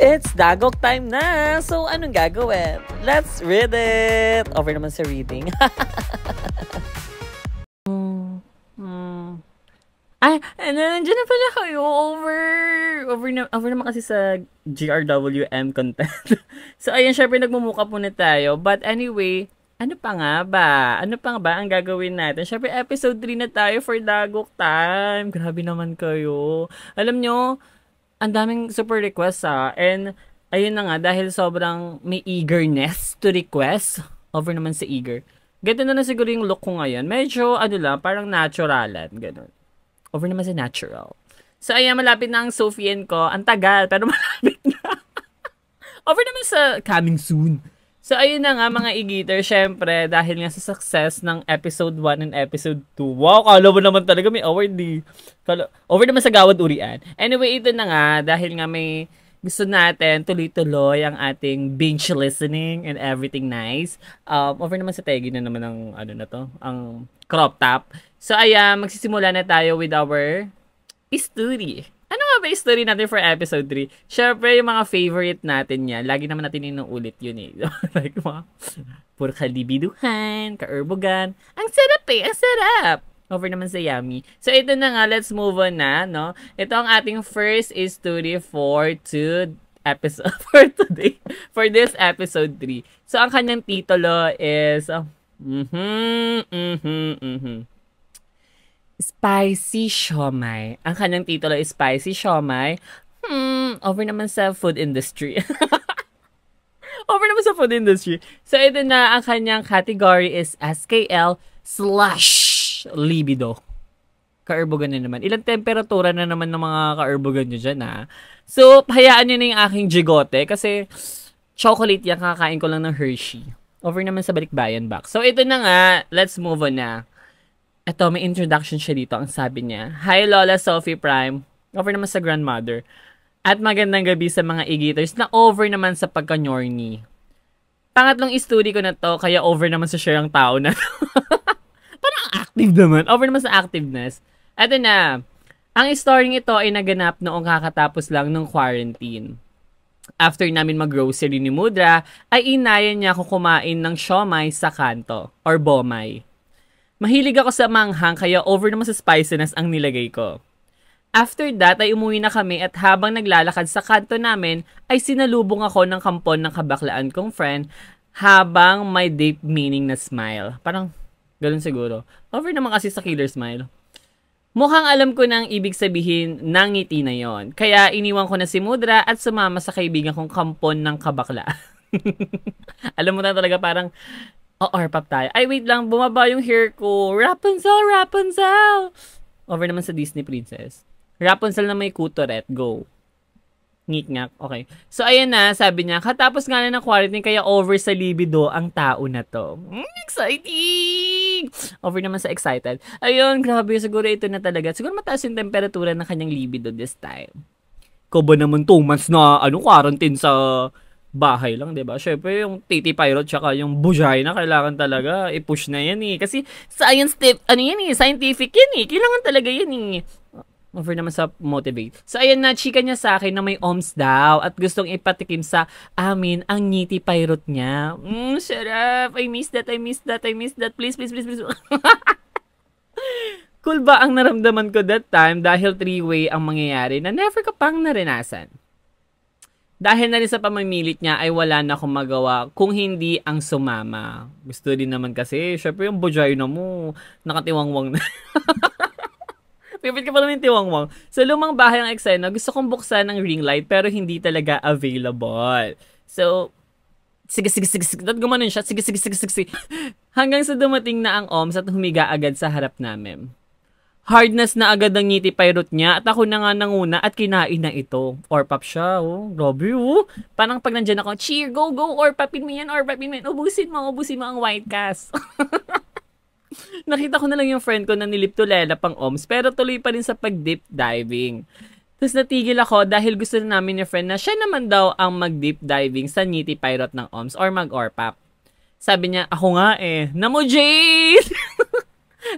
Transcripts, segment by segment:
It's Dagok time na! So, anong gagawin? Let's read it! Over naman sa reading. Ay, nandiyan na pala kayo. Over naman kasi sa GRWM content. So, ayun, syempre nagmumuka po na tayo. But anyway, ano pa nga ba? Ano pa nga ba ang gagawin natin? Syempre, episode 3 na tayo for Dagok time. Grabe naman kayo. Alam nyo, ang daming super requests and ayun na nga, dahil sobrang may eagerness to request, over naman sa eager. Ganito na siguro yung look ko ngayon. Medyo, parang naturalan. Ganun. Over naman sa natural. So, ayan, malapit na ang Sofian ko. Ang tagal, pero malapit na. Over naman sa coming soon. So, ayun na nga, mga igiter, syempre, dahil nga sa success ng episode 1 and episode 2. Wow, kala mo naman talaga may award di. Over naman sa Gawad Urian. Anyway, ito na nga, dahil nga may gusto natin tuloy-tuloy ang ating binge listening and everything nice. Over naman sa Tegi na naman ang, ang crop top. So, ayan, magsisimula na tayo with our story. Ano nga ba yung story natin for episode 3? Syempre, yung mga favorite natin yan. Lagi naman natin inuulit yun eh. Like, mga puro kalibiduhan, kaurbogan. Ang sarap eh, ang sarap! Over naman sa Yummy. So, ito na nga, let's move on na, no? Ito ang ating first story for today. For this episode 3. So, ang kanyang titulo is, Spicy Siomai. Ang kanyang titulo is Spicy Siomai. Over naman sa food industry. Over naman sa food industry. So, ito na, ang kanyang category is SKL/libido. Kaurbogan na naman. Ilang temperatura na naman ng mga kaurbogan nyo dyan, ha? So, hayaan nyo na yung aking jigote kasi chocolate yan, kakain ko lang ng Hershey. Over naman sa balikbayan box. So, ito na nga. Let's move on na. Ito, may introduction siya dito. Ang sabi niya, Hi Lola Sophie Prime. Over naman sa grandmother. At magandang gabi sa mga igiters na over naman sa pagka-nyorny. Pangatlong story ko na to, kaya over naman sa share ang tao na to. Parang active naman. Over naman sa activeness. Ito na. Ang story ito ay naganap noong kakatapos lang ng quarantine. After namin mag-grocery ni Mudra, ay inayan niya ako kumain ng siomai sa kanto or bomay. Mahilig ako sa manghang kaya over naman sa spiciness ang nilagay ko. After that ay umuwi na kami at habang naglalakad sa kanto namin ay sinalubong ako ng kampon ng kabaklaan kong friend habang may deep meaning na smile. Parang ganun siguro. Over naman kasi sa killer smile. Mukhang alam ko na ang ibig sabihin ng ngiti na yon. Kaya iniwan ko na si Mudra at sumama sa kaibigan kong kampon ng kabaklaan. Alam mo na talaga parang orpap tayo. Ay, wait lang. Bumaba yung hair ko. Rapunzel, Rapunzel! Over naman sa Disney Princess. Rapunzel na may kutoret. Go. Ngik-ngak. Okay. So, ayan na. Sabi niya, katapos nga na ng quarantine, kaya over sa libido ang tao na to. Exciting! Over naman sa excited. Ayun, grabe. Siguro ito na talaga. Siguro mataas yung temperatura ng kanyang libido this time. Ko ba naman 2 months na quarantine sa bahay lang, 'di ba? Syempre yung titi pirate tsaka yung vagina kailangan talaga i-push na 'yan eh. Kasi science tip, scientific 'yan eh. Kailangan talaga 'yan eh. Over naman sa motivate. So ayan na, chika niya sa akin na may OMS daw at gustong ipatikim sa amin ang ngiti pirate niya. Sarap. I miss that. Please. Cool ba ang naramdaman ko that time dahil 3-way ang mangyayari na never ka pang naranasan? Dahil na rin sa pamimilit niya ay wala na akong magawa kung hindi ang sumama. Gusto din naman kasi, syempre yung vagina mo, nakatiwangwang na. Pipit ka pa naman yung tiwangwang. Sa lumang bahay ng eksena, gusto kong buksan ng ring light pero hindi talaga available. So, sige. Gumanon siya. Sige. Hanggang sa dumating na ang OMS at humiga agad sa harap namin. Hardness na agad ang ngiti pirate niya at ako na nga nanguna at kinain na ito. Orpap siya, Grabe, Parang pag nandyan ako, cheer, go, orpapin mo yan. Ubusin mo ang white cast. Nakita ko na lang yung friend ko na nilip-tulela pang OMS pero tuloy pa rin sa pag-deep diving. Tapos natigil ako dahil gusto na namin ni friend na siya naman daw ang mag-deep diving sa ngiti pirate ng OMS or mag-orpap. Sabi niya, ako nga Namo Jade!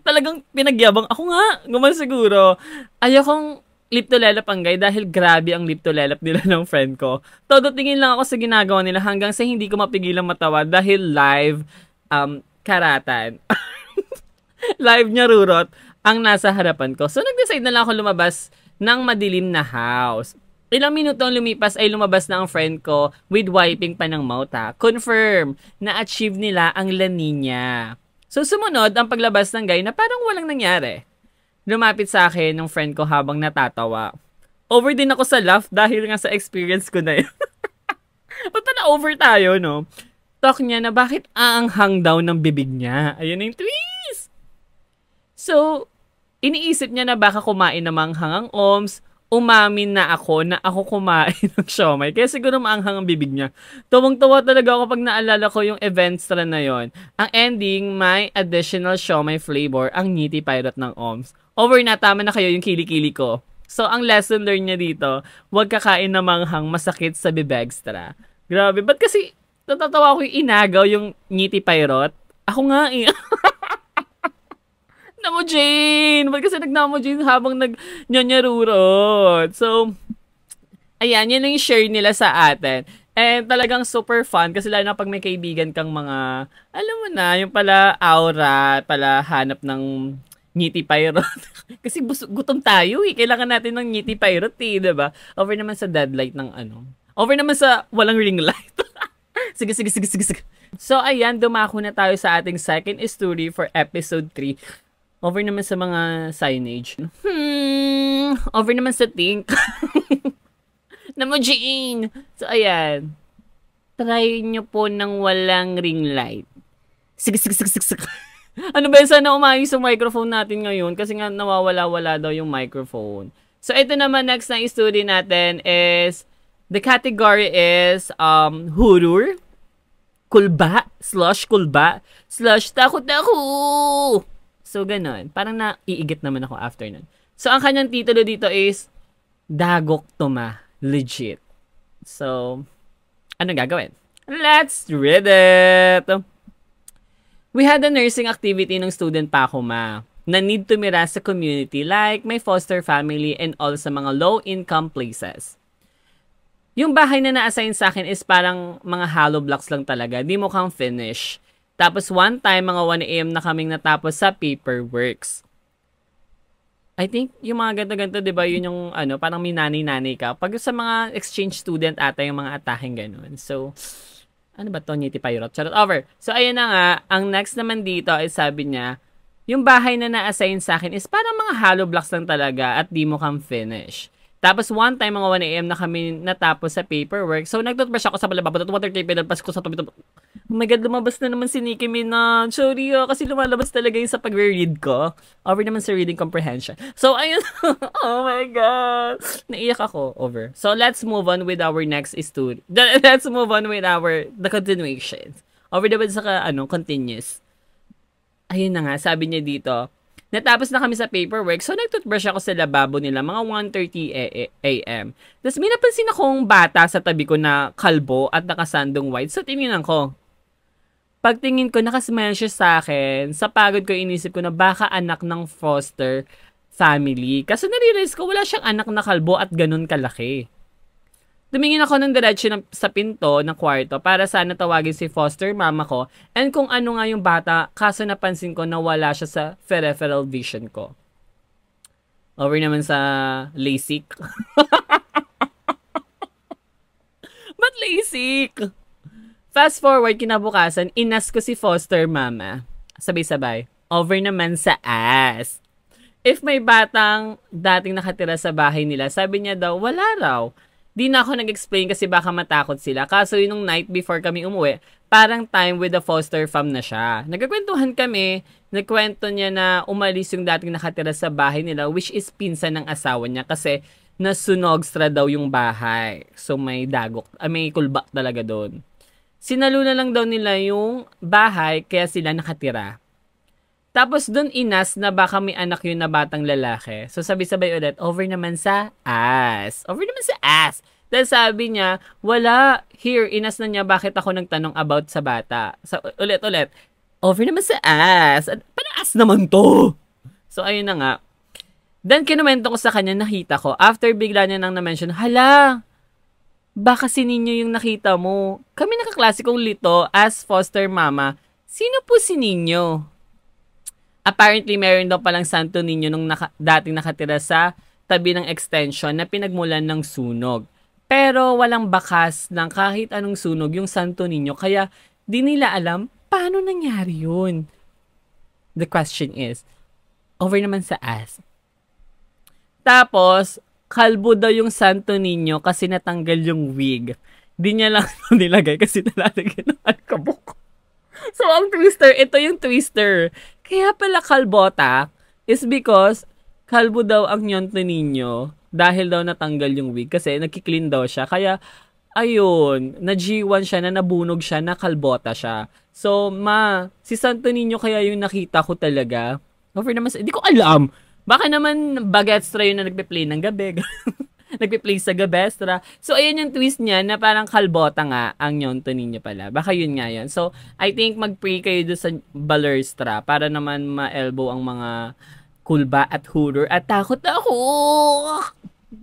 Talagang pinagyabang. Ako nga, guman siguro. Ayokong lip to lelap ang guy dahil grabe ang lip to lelap nila ng friend ko. Todo tingin lang ako sa ginagawa nila hanggang sa hindi ko mapigilang matawa dahil live karatan. Live niya rurot ang nasa harapan ko. So nag-decide na lang ako lumabas ng madilim na house. Ilang minuto ang lumipas ay lumabas na ang friend ko with wiping pa ng mouth ha. Confirm na achieve nila ang La Nina. So sumunod ang paglabas ng guy na parang walang nangyari. Lumapit sa akin ng friend ko habang natatawa. Over din ako sa laugh dahil nga sa experience ko na yun. Ba't na over tayo, no? Talk niya na bakit aanghang daw ng bibig niya. Ayun na yung twist! So, iniisip niya na baka kumain ng manghang ang oms. Umamin na ako kumain ng siomay. Kaya siguro maanghang ang bibig niya. Tuwang-tuwa talaga ako pag naalala ko yung events na yon. Ang ending, may additional siomay flavor ang Ngiti Pirate ng OMS. Over na, tama na kayo yung kili-kili ko. So, ang lesson learned niya dito, huwag kakain ng manghang masakit sa bibegstra. Grabe, ba't kasi natatawa ko yung inagaw yung Ngiti Pirate? Ako nga eh. Namo Jane! Ba't kasi nagnamo Jane habang nag-nyanyarurot? So, ayan, yan yung share nila sa atin. And talagang super fun kasi lalo na pag may kaibigan kang mga, alam mo na, yung pala aura, pala hanap ng Ngiti Pirate. Kasi gutom tayo eh. Kailangan natin ng Ngiti Pirate eh, diba? Over naman sa deadlight ng ano. Over naman sa walang ring light. Sige. So, ayan, dumako na tayo sa ating second story for episode 3. Over naman sa mga signage. Over naman sa think. Namo Jane. So, ayan. Try nyo po ng walang ring light. Sige. Ano ba yun? Sana umayos yung microphone natin ngayon kasi nga nawawala-wala daw yung microphone. So, ito naman next na study natin is the category is horror, kulba, / takot-takot. So, ganun. Parang naiigit naman ako after nun. So, ang kanyang titulo dito is Dagok Tuma. Legit. So, ano gagawin? Let's read it! We had a nursing activity ng student pa ako na need tumira sa community like may foster family and all sa mga low-income places. Yung bahay na na-assign sa akin is parang mga hollow blocks lang talaga. Di mo kang finish. Tapos one time, mga 1 AM na kaming natapos sa paperworks. I think, yung mga ganto-ganto, di ba, yun yung, ano, parang minani-nani ka. Pag sa mga exchange student ata, yung mga ataheng ganun. So, ano ba to? Ngiti Pirate. Charot over. So, ayun na nga. Ang next naman dito ay sabi niya, yung bahay na na-assign sa akin is parang mga hollow blocks lang talaga at di mo kang finish. Tapos one time, mga 1 AM na kami natapos sa paperwork. So, nag-toothbrush ako sa palababa. Water tape, pinalpas ko sa tabi. Oh my God, lumabas na naman si Nicki Minaj. Sorry kasi lumalabas talaga yung sa pag-read ko. Over naman sa reading comprehension. So, ayun. Oh my God. Naiyak ako. Over. So, let's move on with our next story. Let's move on with the continuations. Over naman sa, continuous. Ayun na nga, sabi niya dito. Natapos na kami sa paperwork, so nag-toothbrush ako sa lababo nila, mga 1:30 AM. Tapos may napansin akong bata sa tabi ko na kalbo at nakasandong white. So, tingnan ko. Pagtingin ko, nakasmile siya sa akin. Sa pagod ko, inisip ko na baka anak ng foster family. Kasi narealize ko, wala siyang anak na kalbo at ganun kalaki. Tumingin ako ng diretso sa pinto ng kwarto para sana tawagin si foster mama ko and kung ano nga yung bata, kaso napansin ko na wala siya sa peripheral vision ko. Over naman sa LASIK. Ba't LASIK? Fast forward, kinabukasan, inas ko si foster mama. Sabay-sabay. Over naman sa ass. If may batang dating nakatira sa bahay nila, sabi niya daw, wala raw. Di na ako nag-explain kasi baka matakot sila. Kaso yun nung night before kami umuwi, parang time with the foster fam na siya. Nagkakwentuhan kami, nagkwento niya na umalis yung dating nakatira sa bahay nila, which is pinsan ng asawa niya kasi nasunogstra daw yung bahay. So may dagok, may kulbak talaga doon. Sinaluna lang daw nila yung bahay kaya sila nakatira. Tapos doon inas na baka may anak yun na batang lalaki. So sabi-sabay ulit, over naman sa ass. Over naman sa ass. Dahil sabi niya, wala. Here, inas na niya bakit ako nagtanong about sa bata. So ulit-ulit, over naman sa ass. Paano ass naman to? So ayun na nga. Then, kinuwento ko sa kanya, nakita ko. After bigla niya nang na-mention, hala, baka si Ninyo yung nakita mo. Kami nakaklase kong Lito as foster mama. Sino po si Ninyo? Apparently, meron daw palang Santo Niño nung dating nakatira sa tabi ng extension na pinagmulan ng sunog. Pero walang bakas ng kahit anong sunog yung Santo Niño. Kaya di nila alam paano nangyari yun. The question is, over naman sa us. Tapos, kalbo daw yung Santo Niño kasi natanggal yung wig. Di niya lang nilagay kasi nalalagyan ng alkabok. So, ang twister, ito yung twister. Kaya pala kalbota is because kalbo daw ang Santo Niño dahil daw natanggal yung wig kasi nagki-clean daw siya. Kaya, ayun, na-G1 siya, na nabunog siya, na kalbota siya. So, si Santo Niño kaya yung nakita ko talaga. Over naman hindi ko alam. Baka naman Baguestra yun na nagpe-play ng gabi. Nagpe-play sa Gabestra. So, ayun yung twist niya na parang kalbota nga ang Santo Niño pala. Baka yun nga yun. So, I think mag-pray kayo doon sa Balerstra para naman ma-elbow ang mga kulba at huror. At takot ako!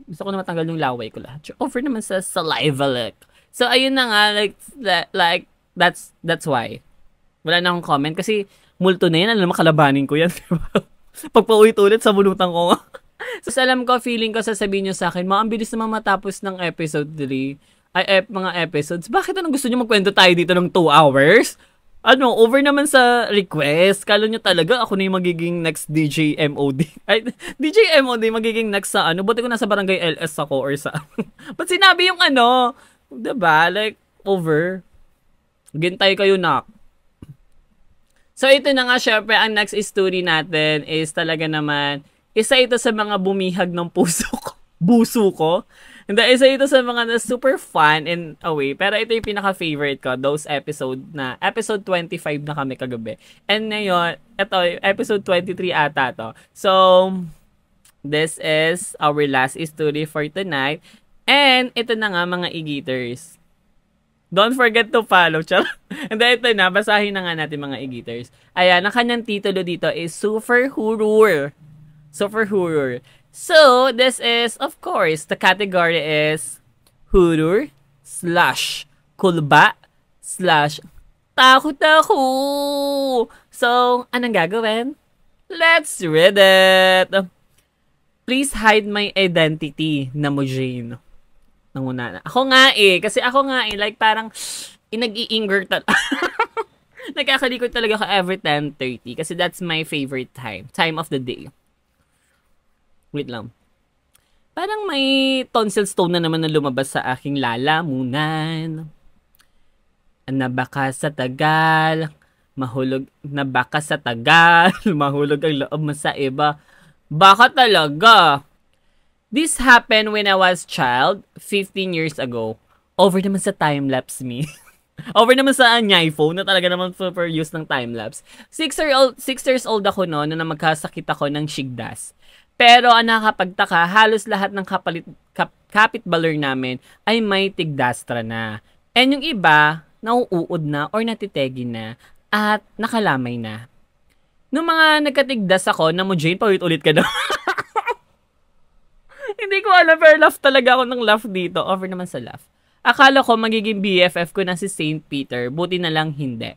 Gusto ko na matanggal yung laway ko lahat. Over naman sa saliva lick. So, ayun na nga. Like that's why. Wala na akong comment kasi multo na yan. Alam mo, kalabanin ko yan. Pagpaulit-ulit sa bunutan ko. So, alam ko, feeling ko, sasabihin nyo sa akin, ang bilis naman matapos ng episode 3. Mga episodes. Bakit anong gusto nyo magkwento tayo dito ng 2 hours? Over naman sa request. Kala nyo talaga, ako na yung magiging next DJ MOD. Ay, DJ MOD, magiging next sa Buti ko nasa barangay LS ako or sa Ba't sinabi yung diba? Like, over. Gintay kayo, nak. So, ito na nga, syempre, ang next story natin is talaga naman, isa ito sa mga bumihag ng puso ko. Buso ko. Hindi, isa ito sa mga na super fun in a way. Pero ito yung pinaka-favorite ko. Those episode 25 na kami kagabi. And ngayon, ito, episode 23 ata to. So, this is our last story for tonight. And ito na nga, mga e-geaters. Don't forget to follow, char. And then ito na, basahin na nga natin mga e-geaters. Ayan, ang kanyang titulo dito is Super Horror. Super Horror. So, this is, of course, the category is horror / kulba / takot ako. So, anong gagawin? Let's read it. Please hide my identity na mo, Jane. Nanguna na. Ako nga like parang nag-i-inger Nagkakalikot talaga ako every 10:30 kasi that's my favorite time of the day. Wait lang. Parang may tonsil stone na naman na lumabas sa aking lalamunan. Nabaka sa tagal, mahulog ang loob mo sa iba. Baka talaga. This happened when I was child, 15 years ago. Over naman sa time-lapse me. Over naman sa iPhone na talaga naman super use ng time-lapse. 6 years old ako noon na magkasakit ako ng shigdas. Pero ang nakakapagtaka, halos lahat ng kapitbaler namin ay may tigdastra na. And yung iba, nauuod na or natitegi na at nakalamay na. Nung mga nagkatigdas ako, na mo Jane, paulit-ulit ka na. Hindi ko alam, pero laugh talaga ako ng laugh dito. Over naman sa laugh. Akala ko magiging BFF ko na si St. Peter. Buti na lang hindi.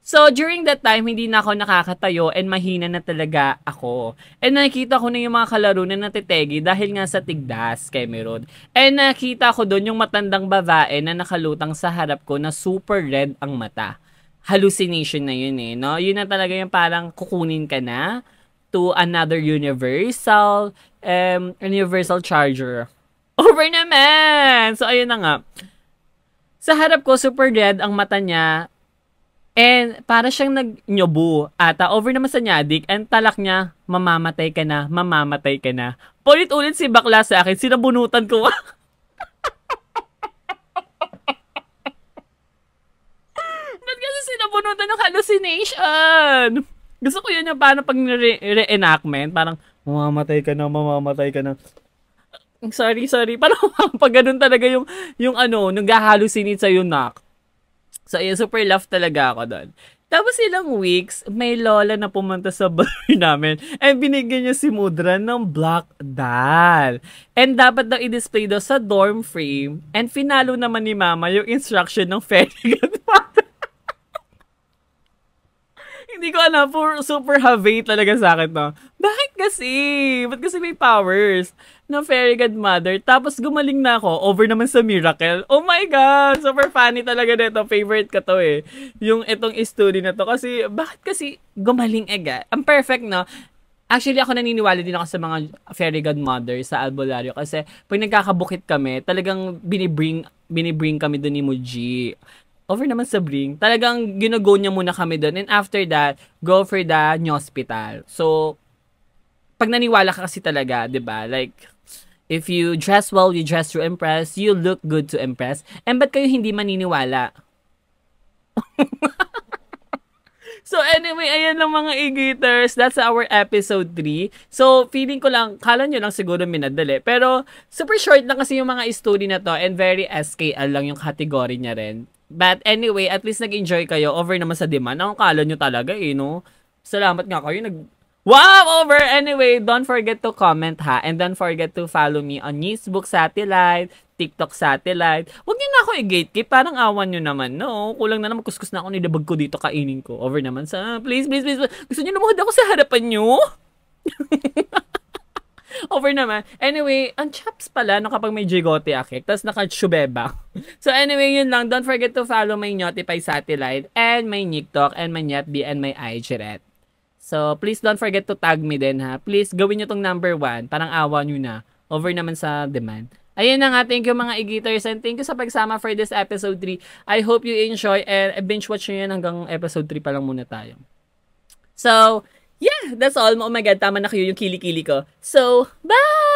So, during that time, hindi na ako nakakatayo and mahina na talaga ako. And nakikita ko na yung mga kalaro na natitegi dahil nga sa tigdas kay Merod. And nakita ko doon yung matandang babae na nakalutang sa harap ko na super red ang mata. Hallucination na yun eh, no? Yun na talaga yung parang kukunin ka na to another universal charger. Over naman! So, ayun na nga. Sa harap ko, super red ang mata niya. And, para siyang nag-nyobu. Ata, over naman sa nyadik. And talak niya, mamamatay ka na. Paulit-ulit si bakla sa akin. Sinabunutan ko. Ba't kasi sinabunutan ng hallucination? Gusto ko yun yung paano pag re-enactment. Parang, mamamatay ka na. Sorry. Parang pag ganun talaga yung nag-halucinate sa'yo, nak. So, ayun, super laugh talaga ako doon. Tapos ilang weeks, may lola na pumunta sa bahay namin and binigyan niya si Mudra ng black doll. And dapat daw i-display daw sa dorm frame. And finalo naman ni Mama yung instruction ng fairy godmother. Hindi ko alam, super have talaga sa akin to. Bakit kasi? Ba't kasi may powers ng fairy godmother? Tapos gumaling na ako, over naman sa miracle. Oh my God! Super funny talaga nito. Favorite ko to eh. Yung itong story na to. Kasi, bakit kasi gumaling agad? Ang perfect, no? Actually, ako naniniwala din ako sa mga fairy godmother sa albularyo. Kasi, pag nagkakabukit kami, talagang binibring kami doon ni Muji. Over naman sa Bring, talagang ginago niya muna kami doon. And after that, go for the hospital. So, pag naniwala ka kasi talaga, 'di ba? Like, if you dress well, you dress to impress, you look good to impress. And ba't kayo hindi maniniwala? So anyway, ayan lang mga e-gators. That's our episode 3. So, feeling ko lang, kala nyo lang siguro minadali. Pero, super short lang kasi yung mga story na to and very SKL lang yung category niya rin. But anyway, at least nag-enjoy kayo over naman sa demand. Ang kala nyo talaga eh, no? Salamat nga kayo. Wow! Over! Anyway, don't forget to comment ha. And don't forget to follow me on Facebook Satellite, TikTok Satellite. Huwag niyo na ako i-gatekeep. Parang awan nyo naman, no? Kulang na naman, kuskus na ako, nilabag ko dito, kainin ko. Over naman sa, please. Gusto niyo lumuhod ako sa harapan nyo? Over naman. Anyway, ang chaps pala no kapag may jigote akik, tapos naka-chubeba. So anyway, yun lang. Don't forget to follow my Notify Satellite and my TikTok and my NetB and my iGret. So please don't forget to tag me din ha. Please gawin nyo tong number 1. Parang awa nyo na. Over naman sa demand. Ayun na nga. Thank you mga e-gators and thank you sa pagsama for this episode 3. I hope you enjoy and binge watch nyo yan hanggang episode 3 pa lang muna tayo. So, yeah, that's all. Oh my God, tama na kayo yung kili-kili ko. So, bye!